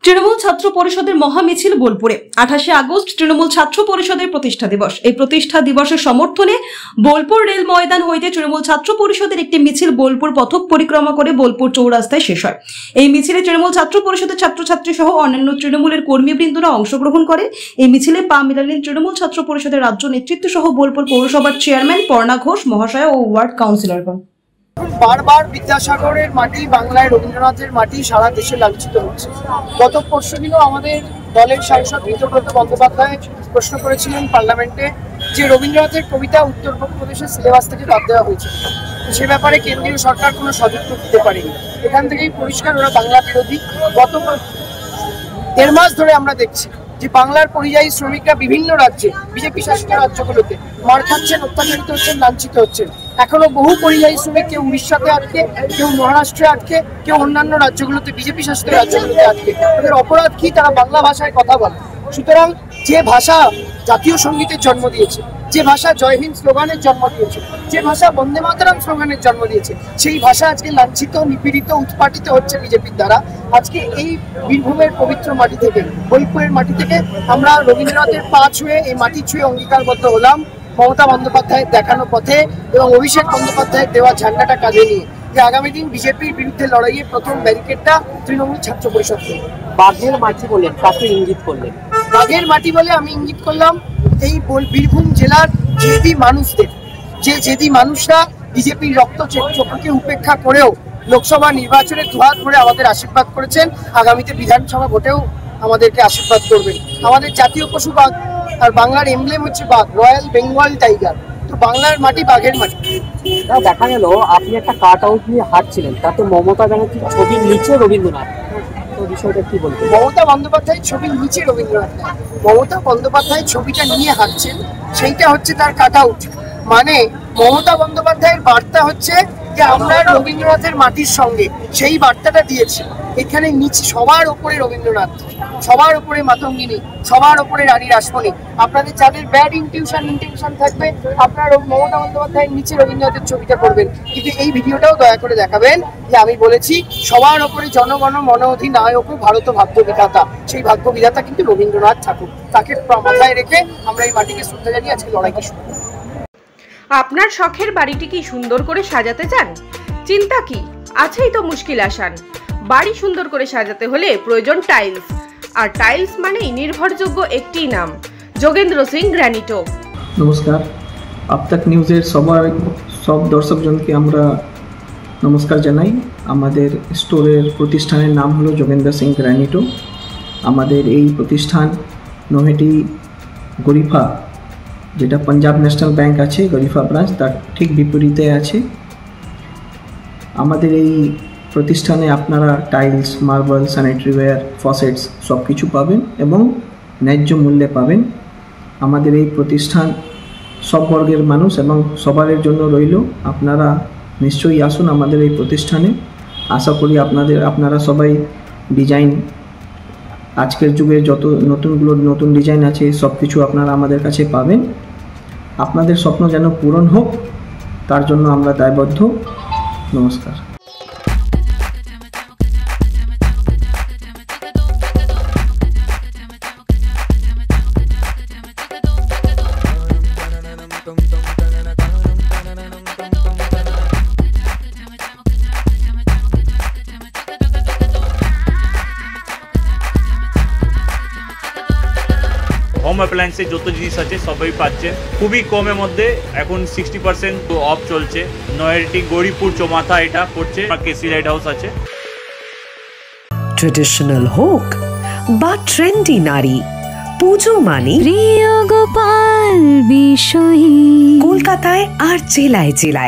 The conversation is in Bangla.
তৃণমূল ছাত্র পরিষদের মহামিছিল বোলপুরে 28 আগস্ট তৃণমূল ছাত্র পরিষদের প্রতিষ্ঠা দিবস। এই প্রতিষ্ঠা দিবসের সমর্থনে বোলপুর রেল ময়দান হইতে তৃণমূল ছাত্র পরিষদের একটি মিছিল বোলপুর পথক পরিক্রমা করে বোলপুর চৌরাস্তায় শেষ হয়। এই মিছিলে তৃণমূল ছাত্র পরিষদের ছাত্রছাত্রী সহ অন্যান্য তৃণমূলের কর্মীবৃন্দরা অংশগ্রহণ করে। এই মিছিলে পা মিলালেন তৃণমূল ছাত্র পরিষদের রাজ্য নেতৃত্ব সহ বোলপুর পৌরসভার চেয়ারম্যান পর্ণা ঘোষ মহাশয় ও ওয়ার্ড কাউন্সিলরগণ। বারবার বিদ্যাসাগরের মাটি, বাংলায় রবীন্দ্রনাথের মাটি সারা দেশে লাঞ্ছিত হচ্ছে। গত পরশুদিনও আমাদের দলের সাংসদ ঋতব্রত বন্দ্যোপাধ্যায় প্রশ্ন করেছিলেন পার্লামেন্টে যে রবীন্দ্রনাথের কবিতা উত্তরপ্রদেশের সিলেবাস থেকে বাদ দেওয়া হয়েছে, সে ব্যাপারে কেন্দ্রীয় সরকার কোনো সদুত্তর দিতে পারেনি। এখান থেকেই পরিষ্কার ওরা বাংলা বিরোধী। গত 1.5 মাস ধরে আমরা দেখছি যে বাংলার পরিযায়ী শ্রমিকরা বিভিন্ন রাজ্যে, বিজেপি শাসিত রাজ্যগুলোতে মার খাচ্ছেন, অত্যাচারিত হচ্ছেন, লাঞ্ছিত হচ্ছেন। এখনো বহু পরিযায়ী শ্রমিক কেউ উড়িষ্যাতে আটকে, কেউ মহারাষ্ট্রে আটকে, কেউ অন্যান্য রাজ্যগুলোতে, বিজেপি শাসিত রাজ্যগুলোতে আটকে। তাদের অপরাধ কি? তারা বাংলা ভাষায় কথা বলে। সুতরাং যে ভাষা জাতীয় সঙ্গীতের জন্ম দিয়েছে, যে ভাষা জয় হিন্দ স্লোগানের জন্ম দিয়েছে, যে ভাষা বন্দে মাতরম স্লোগানের জন্ম দিয়েছে, সেই ভাষা আজকে লাঞ্ছিত, নিপীড়িত, উৎপাটিত হচ্ছে বিজেপির দ্বারা। আজকে এই বীরভূমের পবিত্র মাটি থেকে, বোলপুরের মাটি থেকে আমরা রবীন্দ্রনাথের পা ছুঁয়ে, এই মাটি ছুঁয়ে অঙ্গীকারবদ্ধ হলাম মমতা বন্দ্যোপাধ্যায়ের দেখানো পথে এবং অভিষেক বন্দ্যোপাধ্যায়ের দেওয়া ঝান্ডাটা কাঁধে নিয়ে যে আগামী দিন বিজেপির বিরুদ্ধে লড়াইয়ে প্রথম ব্যারিকেডটা তৃণমূল ছাত্র পরিষদ। বাঘের মাটি বললেন, কাকে ইঙ্গিত করলেন? বাঘের মাটি বলে আমি ইঙ্গিত করলাম এই বীরভূম জেলার জেদি মানুষদের, যে জেদি মানুষরা বিজেপির রক্ত চোখকে উপেক্ষা করেও লোকসভা নির্বাচনে দুহাত ভরে আমাদের আশীর্বাদ করেছেন। আগামীতে বিধানসভা ভোটেও আমাদেরকে আশীর্বাদ করবেন। আমাদের জাতীয় পশু বাঘ, আর বাংলার এমব্লেম হচ্ছে বাঘ, রয়্যাল বেঙ্গল টাইগার। তো বাংলার মাটি বাঘের মাটি। দেখা গেল আপনি একটা কাট আউট নিয়ে হাঁটছিলেন, তাতে মমতা ব্যানার্জির ছবির নিচে রবীন্দ্রনাথ, তো বিষয়টা কি বলবেন? মমতা বন্দ্যোপাধ্যায়ের ছবির নিচে রবীন্দ্রনাথ, মমতা বন্দ্যোপাধ্যায় ছবিটা নিয়ে হাঁটছেন, সেইটা হচ্ছে তার কাট আউট। মানে মমতা বন্দ্যোপাধ্যায়ের বার্তা হচ্ছে যে আমরা রবীন্দ্রনাথের মাটির সঙ্গে, সেই বার্তাটা দিয়েছি। এখানে নিচে সবার ওপরে রবীন্দ্রনাথ, সবার ওপরে মাতঙ্গিনী, সবার ওপরে রানী রাসমণি। আপনাদের যাদের ব্যাড ইন্টেনশন থাকবে, আপনারা মমতা বন্দ্যোপাধ্যায়ের নিচে রবীন্দ্রনাথের ছবিটা করবেন। কিন্তু এই ভিডিওটাও দয়া করে দেখাবেন যে আমি বলেছি সবার ওপরে জনগণ মন অধিনায়ক ভারত ভাগ্য বিধাতা, সেই ভাগ্য বিধাতা কিন্তু রবীন্দ্রনাথ ঠাকুর। তাকে মাথায় রেখে আমরা এই মাটিকে শ্রদ্ধা জানিয়ে আজকে লড়াইকে শুরু করি। আপনার শখের বাড়িটি কি সুন্দর করে সাজাতে চান? চিন্তা কি, আছেই তো মুশকিল আসান। বাড়ি সুন্দর করে সাজাতে হলে প্রয়োজন টাইলস, আর টাইলস মানেই নির্ভরযোগ্য একটি নাম, যোগেন্দ্র সিং গ্রানিটো। নমস্কার, আপতাক নিউজের সব দর্শকজনকে আমরা নমস্কার জানাই। আমাদের স্টোরের প্রতিষ্ঠানের নাম হলো যোগেন্দ্র সিং গ্রানিটো। আমাদের এই প্রতিষ্ঠান নৈহাটি গরিফা, যেটা পাঞ্জাব ন্যাশনাল ব্যাংক আছে গরিফা ব্রাঞ্চ, তার ঠিক বিপরীতে আছে। আমাদের এই প্রতিষ্ঠানে আপনারা টাইলস, মার্বেল, স্যানিটারিওয়্যার, ফসেটস সব কিছু পাবেন এবং ন্যায্য মূল্যে পাবেন। আমাদের এই প্রতিষ্ঠান সব বর্গের মানুষ এবং সবার জন্য রইল। আপনারা নিশ্চয়ই আসুন আমাদের এই প্রতিষ্ঠানে। আশা করি আপনারা সবাই ডিজাইন, আজকের যুগে যত নতুন ডিজাইন আছে সব কিছু আপনারা আমাদের কাছে পাবেন। আপনাদের স্বপ্ন যেন পূরণ হোক, তার জন্য আমরা দায়বদ্ধ। নমস্কার। হোম অ্যাপ্লায়েন্সে যত জিনিস আছে সবই পাচ্ছেন খুবই কমের মধ্যে। এখন 60% অফ চলছে। নৈহাটি গৌরীপুর চৌমাথা এটা পড়ছে, কেসি লাইট হাউস আছে। ট্রেডিশনাল হোক বা ট্রেন্ডি নারী, পুজো মানে প্রিয় গোপাল বিষয়ী। কলকাতায় আর জেলায় জেলায়